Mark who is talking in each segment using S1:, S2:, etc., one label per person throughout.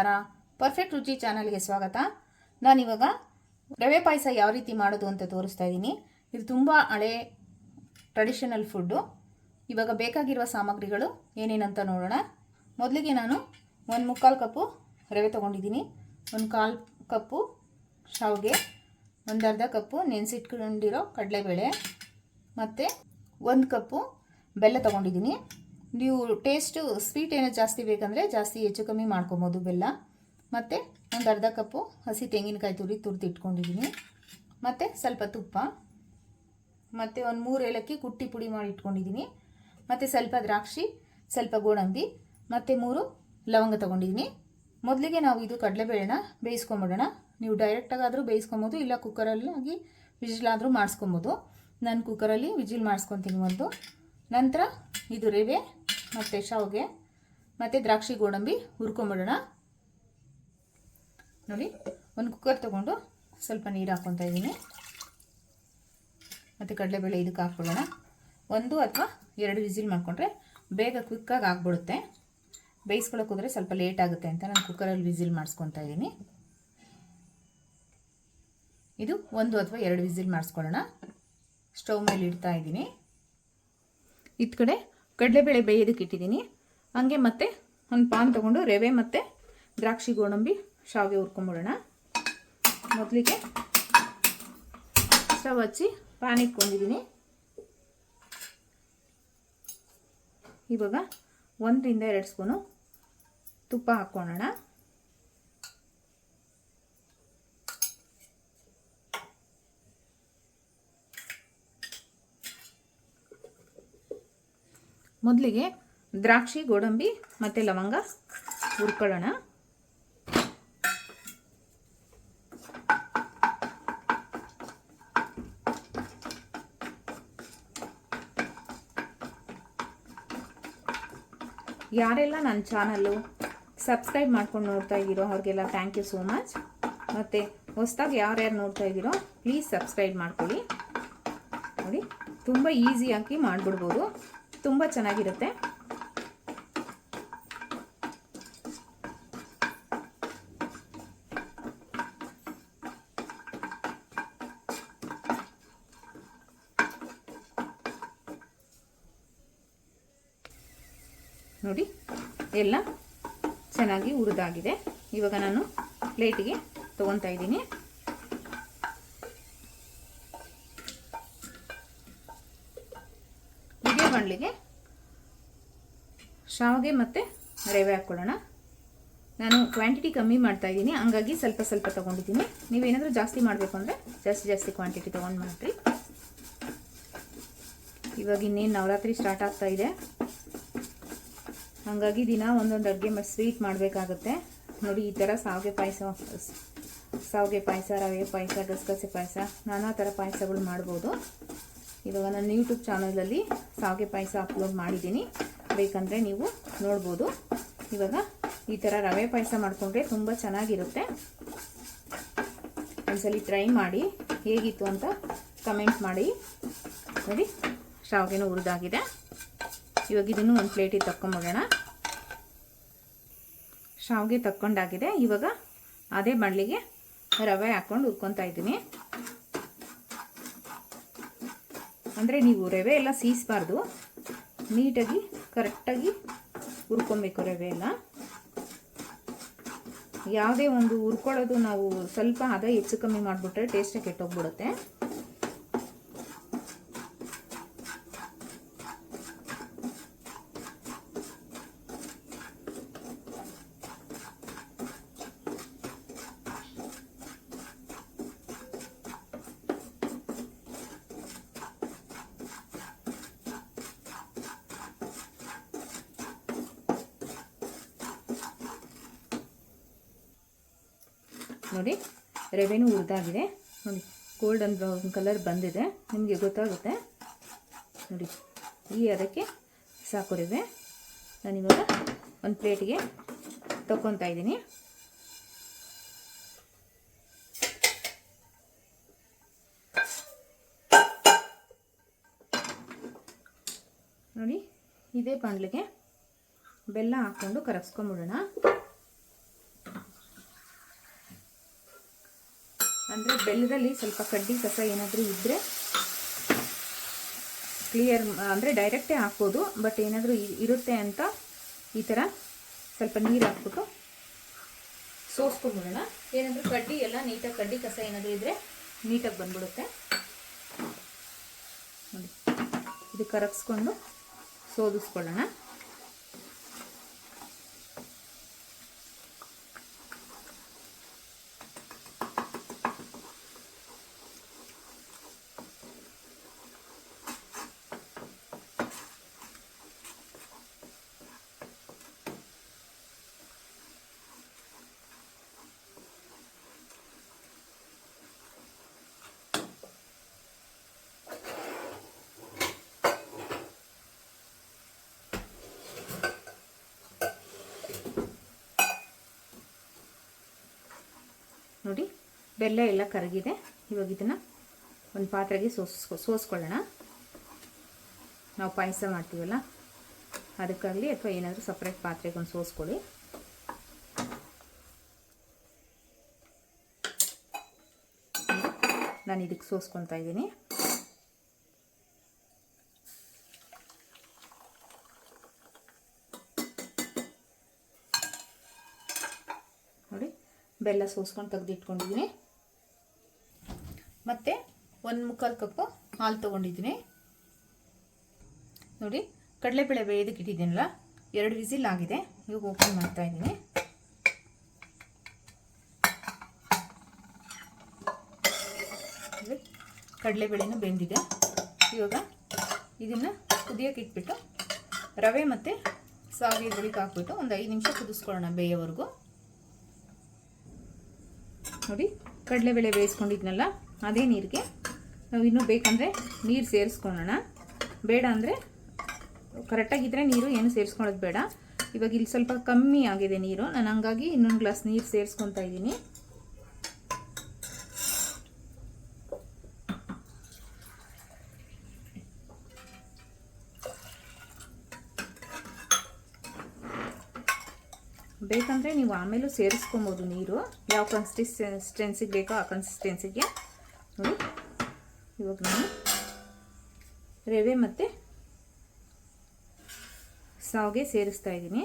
S1: ನಮಸ್ಕಾರ. ಪರ್ಫೆಕ್ಟ್ ರುಚಿ ಚಾನಲ್ಗೆ ಸ್ವಾಗತ. ನಾನಿವಾಗ ರವೆ ಪಾಯಸ ಯಾವ ರೀತಿ ಮಾಡೋದು ಅಂತ ತೋರಿಸ್ತಾ ಇದ್ದೀನಿ. ಇದು ತುಂಬ ಹಳೆ ಟ್ರೆಡಿಷನಲ್ ಫುಡ್ಡು. ಇವಾಗ ಬೇಕಾಗಿರುವ ಸಾಮಗ್ರಿಗಳು ಏನೇನಂತ ನೋಡೋಣ. ಮೊದಲಿಗೆ ನಾನು 1/4 ಕಪ್ಪು ರವೆ ತೊಗೊಂಡಿದ್ದೀನಿ, 1/4 ಕಪ್ಪು ಶಾವಿಗೆ, 1/2 ಕಪ್ಪು ನೆನೆಸಿಟ್ಕೊಂಡಿರೋ ಕಡಲೆಬೇಳೆ ಮತ್ತು 1 ಕಪ್ಪು ಬೆಲ್ಲ ತೊಗೊಂಡಿದ್ದೀನಿ. ನೀವು ಟೇಸ್ಟು ಸ್ವೀಟ್ ಏನೋ ಜಾಸ್ತಿ ಬೇಕಂದರೆ ಜಾಸ್ತಿ ಹೆಚ್ಚು ಕಮ್ಮಿ ಮಾಡ್ಕೊಬೋದು ಬೆಲ್ಲ. ಮತ್ತು 1/2 ಕಪ್ಪು ಹಸಿ ತೆಂಗಿನಕಾಯಿ ತುರಿದು ಇಟ್ಕೊಂಡಿದ್ದೀನಿ. ಮತ್ತು ಸ್ವಲ್ಪ ತುಪ್ಪ, ಮತ್ತು 3 ಏಲಕ್ಕಿ ಕುಟ್ಟಿ ಪುಡಿ ಮಾಡಿ ಇಟ್ಕೊಂಡಿದ್ದೀನಿ. ಮತ್ತು ಸ್ವಲ್ಪ ದ್ರಾಕ್ಷಿ, ಸ್ವಲ್ಪ ಗೋಡಂಬಿ ಮತ್ತು 3 ಲವಂಗ ತೊಗೊಂಡಿದ್ದೀನಿ. ಮೊದಲಿಗೆ ನಾವು ಇದು ಕಡಲೆಬೇಳೆನ ಬೇಯಿಸ್ಕೊಂಬಿಡೋಣ. ನೀವು ಡೈರೆಕ್ಟಾಗಾದರೂ ಬೇಯಿಸ್ಕೊಬೋದು, ಇಲ್ಲ ಕುಕ್ಕರಲ್ಲಿ ವಿಜಿಲಾದರೂ ಮಾಡಿಸ್ಕೊಬೋದು. ನಾನು ಕುಕ್ಕರಲ್ಲಿ ವಿಜಿಲ್ ಮಾಡಿಸ್ಕೊತೀನಿ ಒಂದು. ನಂತರ ಇದು ರವೆ ಮತ್ತು ಶಾವಿಗೆ ಮತ್ತು ದ್ರಾಕ್ಷಿ ಗೋಡಂಬಿ ಹುರ್ಕೊಂಬಿಡೋಣ. ನೋಡಿ, ಒಂದು ಕುಕ್ಕರ್ ತೊಗೊಂಡು ಸ್ವಲ್ಪ ನೀರು ಹಾಕ್ಕೊತಾ ಇದ್ದೀನಿ. ಮತ್ತು ಕಡಲೆಬೇಳೆ ಇದಕ್ಕೆ ಹಾಕ್ಬಿಡೋಣ. 1 ಅಥವಾ 2 ವಿಸಿಲ್ ಮಾಡಿಕೊಂಡ್ರೆ ಬೇಗ ಕ್ವಿಕ್ಕಾಗಿ ಆಗಿಬಿಡುತ್ತೆ. ಬೇಯಿಸ್ಕೊಳ್ಳೋಕೆ ಹೋದರೆ ಸ್ವಲ್ಪ ಲೇಟ್ ಆಗುತ್ತೆ ಅಂತ ನಾನು ಕುಕ್ಕರಲ್ಲಿ ವಿಸಿಲ್ ಮಾಡಿಸ್ಕೊತಾ ಇದ್ದೀನಿ. ಇದು 1 ಅಥವಾ 2 ವಿಸಿಲ್ ಮಾಡಿಸ್ಕೊಳ್ಳೋಣ. ಸ್ಟವ್ ಮೇಲೆ ಇಡ್ತಾ ಇದ್ದೀನಿ. ಇತ್ತ ಕಡೆ ಕಡಲೆಬೇಳೆ ಬೇಯೋದಕ್ಕೆ ಇಟ್ಟಿದ್ದೀನಿ. ಹಾಗೆ ಮತ್ತೆ ಒಂದು ಪಾನ್ ತೊಗೊಂಡು ರವೆ ಮತ್ತು ದ್ರಾಕ್ಷಿ ಗೋಡಂಬಿ ಶಾವಿಗೆ ಹುರ್ಕೊಂಬಿಡೋಣ. ಮೊದಲಿಗೆ ಸ್ಟವ್ ಹಚ್ಚಿ ಪ್ಯಾನ್ ಇಟ್ಕೊಂಡಿದ್ದೀನಿ. ಇವಾಗ 1 ರಿಂದ 2 ಸ್ಪೂನು ತುಪ್ಪ ಹಾಕ್ಕೊಳ್ಳೋಣ. ಮೊದಲಿಗೆ ದ್ರಾಕ್ಷಿ ಗೋಡಂಬಿ ಮತ್ತು ಲವಂಗ ಹುರ್ಕೊಳ್ಳೋಣ. ಯಾರೆಲ್ಲ ನನ್ನ ಚಾನಲ್ಲು ಸಬ್ಸ್ಕ್ರೈಬ್ ಮಾಡ್ಕೊಂಡು ನೋಡ್ತಾ ಇದ್ದೀರೋ ಅವ್ರಿಗೆಲ್ಲ ಥ್ಯಾಂಕ್ ಯು ಸೋ ಮಚ್. ಮತ್ತು ಹೊಸದಾಗಿ ಯಾರ್ಯಾರು ನೋಡ್ತಾ ಇದ್ದೀರೋ ಪ್ಲೀಸ್ ಸಬ್ಸ್ಕ್ರೈಬ್ ಮಾಡ್ಕೊಳ್ಳಿ. ನೋಡಿ, ತುಂಬ ಈಸಿಯಾಗಿ ಮಾಡಿಬಿಡ್ಬೋದು, ತುಂಬ ಚೆನ್ನಾಗಿರುತ್ತೆ. ನೋಡಿ, ಎಲ್ಲ ಚೆನ್ನಾಗಿ ಹುರಿದಾಗಿದೆ. ಇವಾಗ ನಾನು ಪ್ಲೇಟಿಗೆ ತಗೊತಾ ಇದ್ದೀನಿ. ಇದೇ ಬಾಣಲಿಗೆ ಶಾವಿಗೆ ಮತ್ತು ರವೆ ಹಾಕ್ಕೊಳ್ಳೋಣ. ನಾನು ಕ್ವಾಂಟಿಟಿ ಕಮ್ಮಿ ಮಾಡ್ತಾ ಇದ್ದೀನಿ, ಹಂಗಾಗಿ ಸ್ವಲ್ಪ ಸ್ವಲ್ಪ ತೊಗೊಂಡಿದ್ದೀನಿ. ನೀವೇನಾದರೂ ಜಾಸ್ತಿ ಮಾಡಬೇಕು ಅಂದರೆ ಜಾಸ್ತಿ ಕ್ವಾಂಟಿಟಿ ತೊಗೊಂಡು ಮಾಡಿರಿ. ಇವಾಗ ಇನ್ನೇನು ನವರಾತ್ರಿ ಸ್ಟಾರ್ಟ್ ಆಗ್ತಾ ಇದೆ, ಹಾಗಾಗಿ ದಿನ ಒಂದೊಂದು ಅಡುಗೆ ಸ್ವೀಟ್ ಮಾಡಬೇಕಾಗುತ್ತೆ. ನೋಡಿ, ಈ ಥರ ಶಾವಿಗೆ ಪಾಯಸ, ರವೆ ಪಾಯಸ, ಗಸಗಸೆ ಪಾಯಸ, ನಾನಾ ಥರ ಪಾಯಸಗಳು ಮಾಡ್ಬೋದು. ಇವಾಗ ನನ್ನ ಯೂಟ್ಯೂಬ್ ಚಾನಲಲ್ಲಿ ಶಾವಿಗೆ ಪಾಯಸ ಅಪ್ಲೋಡ್ ಮಾಡಿದ್ದೀನಿ, ಬೇಕಂದರೆ ನೀವು ನೋಡ್ಬೋದು. ಇವಾಗ ಈ ಥರ ರವೆ ಪಾಯಸ ಮಾಡಿಕೊಂಡ್ರೆ ತುಂಬ ಚೆನ್ನಾಗಿರುತ್ತೆ. ಒಂದ್ಸಲಿ ಟ್ರೈ ಮಾಡಿ, ಹೇಗಿತ್ತು ಅಂತ ಕಮೆಂಟ್ ಮಾಡಿ. ನೋಡಿ, ಶಾವಿಗೆನೂ ಹುರಿದಾಗಿದೆ. ಇವಾಗ ಇದನ್ನು ಒಂದು ಪ್ಲೇಟಿಗೆ ತಕ್ಕೊಂಬಿಡೋಣ. ಶಾವಿಗೆ ತಕ್ಕೊಂಡಾಗಿದೆ. ಇವಾಗ ಅದೇ ಬಾಣಲಿಗೆ ರವೆ ಹಾಕ್ಕೊಂಡು ಹುರ್ಕೊತಾ ಇದ್ದೀನಿ. ಅಂದರೆ ನೀವು ರವೆ ಎಲ್ಲ ಸೀಸಬಾರ್ದು, ನೀಟಾಗಿ ಕರೆಕ್ಟಾಗಿ ಹುರ್ಕೊಬೇಕು ರವೆ ಎಲ್ಲ. ಯಾವುದೇ ಒಂದು ಹುರ್ಕೊಳ್ಳೋದು ನಾವು ಸ್ವಲ್ಪ ಹದ ಹೆಚ್ಚು ಕಮ್ಮಿ ಮಾಡಿಬಿಟ್ರೆ ಟೇಸ್ಟೇ ಕೆಟ್ಟೋಗ್ಬಿಡುತ್ತೆ. ನೋಡಿ, ರವೆನೂ ಹುರಿದಾಗಿದೆ. ನೋಡಿ, ಗೋಲ್ಡನ್ ಬ್ರೌನ್ ಕಲರ್ ಬಂದಿದೆ, ನಿಮಗೆ ಗೊತ್ತಾಗುತ್ತೆ. ನೋಡಿ, ಅದಕ್ಕೆ ಸಾಕು ರವೆ. ನಾನಿವಾಗ ಒಂದು ಪ್ಲೇಟಿಗೆ ತಗೊತಾ ಇದ್ದೀನಿ. ನೋಡಿ, ಇದೇ ಬಾಣಲಿಗೆ ಬೆಲ್ಲ ಹಾಕ್ಕೊಂಡು ಕರಗಿಸ್ಕೊಂಬಿಡೋಣ. ಬೆಲ್ಲದಲ್ಲಿ ಸ್ವಲ್ಪ ಕಡ್ಡಿ ಕಸ ಏನಾದರೂ ಇದ್ದರೆ ಕ್ಲಿಯರ್ ಅಂದರೆ ಡೈರೆಕ್ಟೇ ಹಾಕ್ಬೋದು, ಬಟ್ ಏನಾದರೂ ಇರುತ್ತೆ ಅಂತ ಈ ಥರ ಸ್ವಲ್ಪ ನೀರು ಹಾಕ್ಬಿಟ್ಟು ಸೋಸ್ಕೊಂಡ್ಬಿಡೋಣ. ಏನಾದರೂ ಕಡ್ಡಿ ಎಲ್ಲ ನೀಟಾಗಿ ಕಡ್ಡಿ ಕಸ ಏನಾದರೂ ಇದ್ದರೆ ನೀಟಾಗಿ ಬಂದ್ಬಿಡುತ್ತೆ ನೋಡಿ. ಇದು ಕರಗಿಸ್ಕೊಂಡು ಸೋದಿಸ್ಕೊಳ್ಳೋಣ. ನೋಡಿ ಬೆಲ್ಲ ಎಲ್ಲ ಕರಗಿದೆ. ಇವಾಗ ಇದನ್ನು ಒಂದು ಪಾತ್ರೆಗೆ ಸೋಸ್ಕೊಳ್ಳೋಣ. ನಾವು ಪಾಯಸ ಮಾಡ್ತೀವಲ್ಲ ಅದಕ್ಕಾಗಲಿ ಅಥವಾ ಏನಾದರೂ ಸಪ್ರೇಟ್ ಪಾತ್ರೆಗೆ ಒಂದು ಸೋಸ್ಕೊಳ್ಳಿ. ನಾನು ಇದಕ್ಕೆ ಸೋಸ್ಕೊತಾ ಇದ್ದೀನಿ. ನೋಡಿ ಬೆಲ್ಲ ಸೋಸ್ಕೊಂಡು ತೆಗೆದಿಟ್ಕೊಂಡಿದ್ದೀನಿ. ಮತ್ತು 1/4 ಕಪ್ಪು ಹಾಲು ತೊಗೊಂಡಿದ್ದೀನಿ. ನೋಡಿ ಕಡಲೆಬೇಳೆ ಬೇಯೋದಕ್ಕೆ ಇಟ್ಟಿದ್ದೀನಲ್ಲ, 2 ವಿಸಿಲ್ ಆಗಿದೆ. ಇವಾಗ ಓಪನ್ ಮಾಡ್ತಾ ಇದ್ದೀನಿ. ಕಡಲೆಬೇಳೆನೂ ಬೆಂದಿದೆ. ಇವಾಗ ಇದನ್ನು ಕುದಿಯೋಕೆ ಇಟ್ಬಿಟ್ಟು ರವೆ ಮತ್ತು ಸಾವಿಗೆ ಗುಳಿಗೆ ಹಾಕ್ಬಿಟ್ಟು ಒಂದು 5 ನಿಮಿಷ ಕುದಿಸ್ಕೊಳ್ಳೋಣ ಬೇಯೋವರೆಗೂ. ನೋಡಿ ಕಡಲೆಬೇಳೆ ಬೇಯಿಸ್ಕೊಂಡಿದ್ನಲ್ಲ ಅದೇ ನೀರಿಗೆ ನಾವು ಇನ್ನೂ ಬೇಕಂದರೆ ನೀರು ಸೇರಿಸ್ಕೊಳ್ಳೋಣ. ಬೇಡ ಅಂದರೆ ಕರೆಕ್ಟಾಗಿದ್ದರೆ ನೀರು ಏನು ಸೇರಿಸ್ಕೊಳ್ಳೋದು ಬೇಡ. ಇವಾಗ ಇಲ್ಲಿ ಸ್ವಲ್ಪ ಕಮ್ಮಿ ಆಗಿದೆ ನೀರು, ನಾನು ಹಂಗಾಗಿ ಇನ್ನೊಂದು ಗ್ಲಾಸ್ ನೀರು ಸೇರಿಸ್ಕೊತಾ ಇದ್ದೀನಿ. ಬೇಕಂದರೆ ನೀವು ಆಮೇಲೂ ಸೇರಿಸ್ಕೊಬೋದು ನೀರು, ಯಾವ ಕನ್ಸಿಸ್ಟೆನ್ಸಿಗೆ ಬೇಕೋ ಆ ಕನ್ಸಿಸ್ಟೆನ್ಸಿಗೆ. ನೋಡಿ ಇವಾಗ ನಾನು ರವೆ ಮತ್ತು ಸಾವಿಗೆ ಸೇರಿಸ್ತಾ ಇದ್ದೀನಿ.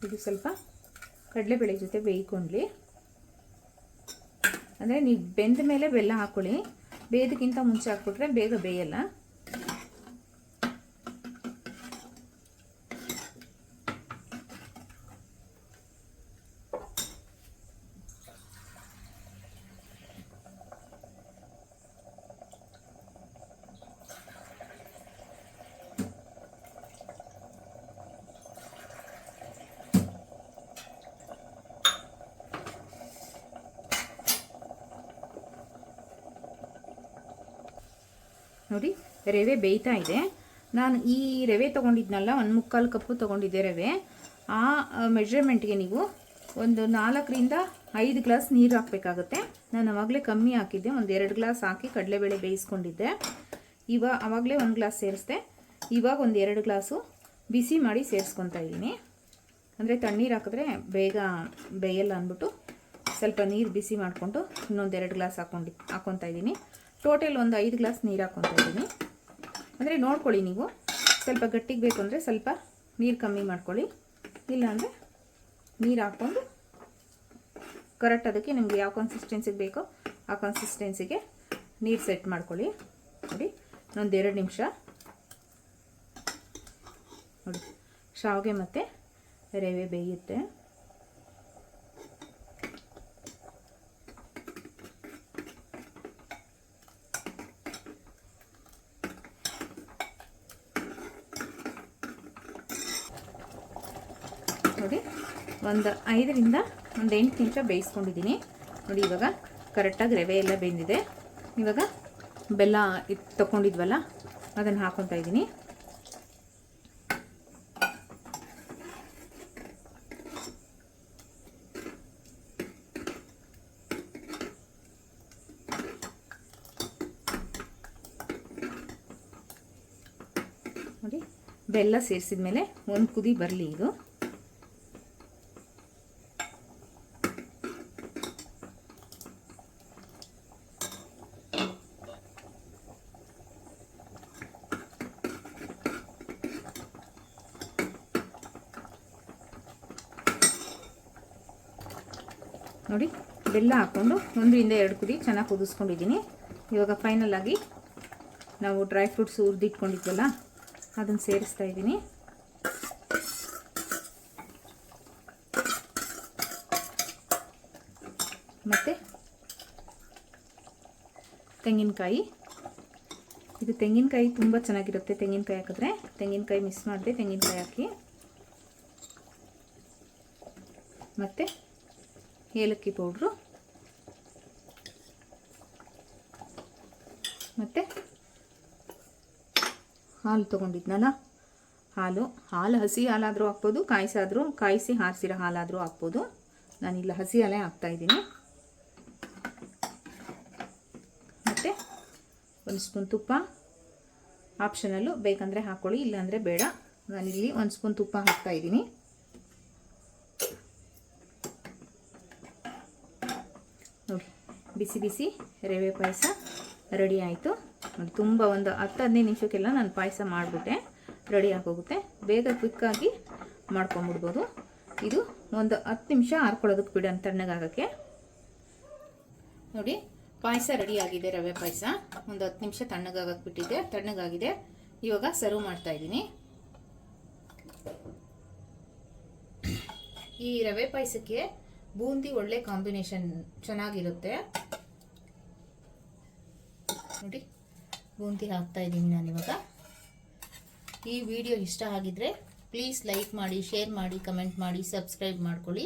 S1: ಇದು ಸ್ವಲ್ಪ ಕಡಲೆಬೇಳೆ ಜೊತೆ ಬೇಯ್ಕೊಳ್ಳಿ. ಅಂದರೆ ನೀವು ಬೆಂದ ಮೇಲೆ ಬೆಲ್ಲ ಹಾಕ್ಕೊಳ್ಳಿ, ಬೇಯೋದಕ್ಕಿಂತ ಮುಂಚೆ ಹಾಕ್ಬಿಟ್ರೆ ಬೇಗ ಬೇಯಲ್ಲ. ನೋಡಿ ರವೆ ಬೇಯ್ತಾ ಇದೆ. ನಾನು ಈ ರವೆ ತೊಗೊಂಡಿದ್ನಲ್ಲ 1/4 ಕಪ್ಪು ತೊಗೊಂಡಿದ್ದೆ ರವೆ. ಆ ಮೆಜರ್ಮೆಂಟ್ಗೆ ನೀವು ಒಂದು 4ರಿಂದ 5 ಗ್ಲಾಸ್ ನೀರು ಹಾಕಬೇಕಾಗುತ್ತೆ. ನಾನು ಆವಾಗಲೇ ಕಮ್ಮಿ ಹಾಕಿದ್ದೆ, ಒಂದು 2 ಗ್ಲಾಸ್ ಹಾಕಿ ಕಡಲೆಬೇಳೆ ಬೇಯಿಸ್ಕೊಂಡಿದ್ದೆ. ಆವಾಗಲೇ 1 ಗ್ಲಾಸ್ ಸೇರಿಸ್ದೆ. ಇವಾಗ ಒಂದು 2 ಗ್ಲಾಸು ಬಿಸಿ ಮಾಡಿ ಸೇರಿಸ್ಕೊತಾ ಇದ್ದೀನಿ. ಅಂದರೆ ತಣ್ಣೀರು ಹಾಕಿದ್ರೆ ಬೇಗ ಬೇಯಲ್ಲ ಅಂದ್ಬಿಟ್ಟು ಸ್ವಲ್ಪ ನೀರು ಬಿಸಿ ಮಾಡಿಕೊಂಡು ಇನ್ನೊಂದು 2 ಗ್ಲಾಸ್ ಹಾಕ್ಕೊತಾ ಇದ್ದೀನಿ. ಟೋಟಲ್ ಒಂದು 5 ಗ್ಲಾಸ್ ನೀರು ಹಾಕ್ಕೊತಾ ಇದ್ದೀನಿ. ಅಂದರೆ ನೋಡ್ಕೊಳ್ಳಿ, ನೀವು ಸ್ವಲ್ಪ ಗಟ್ಟಿಗೆ ಬೇಕು ಅಂದರೆ ಸ್ವಲ್ಪ ನೀರು ಕಮ್ಮಿ ಮಾಡ್ಕೊಳ್ಳಿ, ಇಲ್ಲಾಂದರೆ ನೀರು ಹಾಕ್ಕೊಂಡು ಕರೆಕ್ಟ್ ಅದಕ್ಕೆ ನಿಮಗೆ ಯಾವ ಕನ್ಸಿಸ್ಟೆನ್ಸಿಗೆ ಬೇಕೋ ಆ ಕನ್ಸಿಸ್ಟೆನ್ಸಿಗೆ ನೀರು ಸೆಟ್ ಮಾಡ್ಕೊಳ್ಳಿ. ನೋಡಿ ಒಂದು 2 ನಿಮಿಷ. ನೋಡಿ ಶಾವಿಗೆ ಮತ್ತು ರವೆ ಬೇಯುತ್ತೆ. ನೋಡಿ ಒಂದು 5ರಿಂದ ಒಂದು 8 ನಿಮಿಷ ಬೇಯಿಸ್ಕೊಂಡಿದ್ದೀನಿ. ನೋಡಿ ಇವಾಗ ಕರೆಕ್ಟಾಗಿ ರವೆ ಎಲ್ಲ ಬೆಂದಿದೆ. ಇವಾಗ ಬೆಲ್ಲ ತೊಗೊಂಡಿದ್ವಲ್ಲ ಅದನ್ನು ಹಾಕ್ಕೊತಾ ಇದ್ದೀನಿ. ಬೆಲ್ಲ ಸೇರಿಸಿದ ಮೇಲೆ ಒಂದು ಕುದಿ ಬರಲಿ ಇದು. ನೋಡಿ ಬೆಲ್ಲ ಹಾಕ್ಕೊಂಡು 1-2 ಕುದಿ ಚೆನ್ನಾಗಿ ಕುದಿಸ್ಕೊಂಡಿದ್ದೀನಿ. ಇವಾಗ ಫೈನಲ್ ಆಗಿ ನಾವು ಡ್ರೈ ಫ್ರೂಟ್ಸ್ ಹುರಿದಿಟ್ಕೊಂಡಿದ್ವಲ್ಲ ಅದನ್ನು ಸೇರಿಸ್ತಾ ಇದ್ದೀನಿ. ಮತ್ತು ತೆಂಗಿನಕಾಯಿ, ಇದು ತೆಂಗಿನಕಾಯಿ ತುಂಬ ಚೆನ್ನಾಗಿರುತ್ತೆ. ತೆಂಗಿನಕಾಯಿ ಹಾಕಿದ್ರೆ, ತೆಂಗಿನಕಾಯಿ ಮಿಸ್ ಮಾಡಿದೆ, ತೆಂಗಿನಕಾಯಿ ಹಾಕಿ. ಮತ್ತು ಏಲಕ್ಕಿ ಪೌಡ್ರು, ಮತ್ತು ಹಾಲು ತೊಗೊಂಡಿದ್ನಲ್ಲ ಹಾಲು ಹಸಿ ಹಾಲಾದರೂ ಹಾಕ್ಬೋದು, ಕಾಯಿಸಿ ಹಾರಿಸಿರೋ ಹಾಲಾದರೂ ಹಾಕ್ಬೋದು. ನಾನಿಲ್ಲ ಹಸಿ ಹಾಲೇ ಹಾಕ್ತಾಯಿದ್ದೀನಿ. ಮತ್ತು 1 ಸ್ಪೂನ್ ತುಪ್ಪ, ಆಪ್ಷನಲ್ಲು, ಬೇಕಂದರೆ ಹಾಕ್ಕೊಳ್ಳಿ, ಇಲ್ಲಾಂದರೆ ಬೇಡ. ನಾನಿಲ್ಲಿ 1 ಸ್ಪೂನ್ ತುಪ್ಪ ಹಾಕ್ತಾಯಿದ್ದೀನಿ. ನೋಡಿ ಬಿಸಿ ಬಿಸಿ ರವೆ ಪಾಯಸ ರೆಡಿ ಆಯಿತು. ನೋಡಿ ತುಂಬ ಒಂದು 10-15 ನಿಮಿಷಕ್ಕೆಲ್ಲ ನಾನು ಪಾಯಸ ಮಾಡಿಬಿಟ್ಟೆ, ರೆಡಿ ಆಗೋಗುತ್ತೆ. ಬೇಗ ಕ್ವಿಕ್ಕಾಗಿ ಮಾಡ್ಕೊಂಬಿಡ್ಬೋದು. ಇದು ಒಂದು 10 ನಿಮಿಷ ಹಾರ್ಕೊಳ್ಳೋದಕ್ಕೆ ಬಿಡೋಣ ತಣ್ಣಗಾಗೋಕ್ಕೆ. ನೋಡಿ ಪಾಯಸ ರೆಡಿ ಆಗಿದೆ. ರವೆ ಪಾಯಸ ಒಂದು 10 ನಿಮಿಷ ತಣ್ಣಗಾಗಕ್ಕೆ ಬಿಟ್ಟಿದ್ದೆ, ತಣ್ಣಗಾಗಿದೆ. ಇವಾಗ ಸರ್ವ್ ಮಾಡ್ತಾ ಇದ್ದೀನಿ. ಈ ರವೆ ಪಾಯಸಕ್ಕೆ ಬೂಂದಿ ಒಳ್ಳೆ ಕಾಂಬಿನೇಷನ್, ಚೆನ್ನಾಗಿರುತ್ತೆ. ನೋಡಿ ಬೂಂದಿ ಹಾಕ್ತಾ ಇದ್ದೀನಿ ನಾನಿವಾಗ. ಈ ವಿಡಿಯೋ ಇಷ್ಟ ಆಗಿದ್ರೆ ಪ್ಲೀಸ್ ಲೈಕ್ ಮಾಡಿ, ಶೇರ್ ಮಾಡಿ, ಕಮೆಂಟ್ ಮಾಡಿ, ಸಬ್ಸ್ಕ್ರೈಬ್ ಮಾಡ್ಕೊಳ್ಳಿ.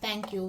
S1: Thank you.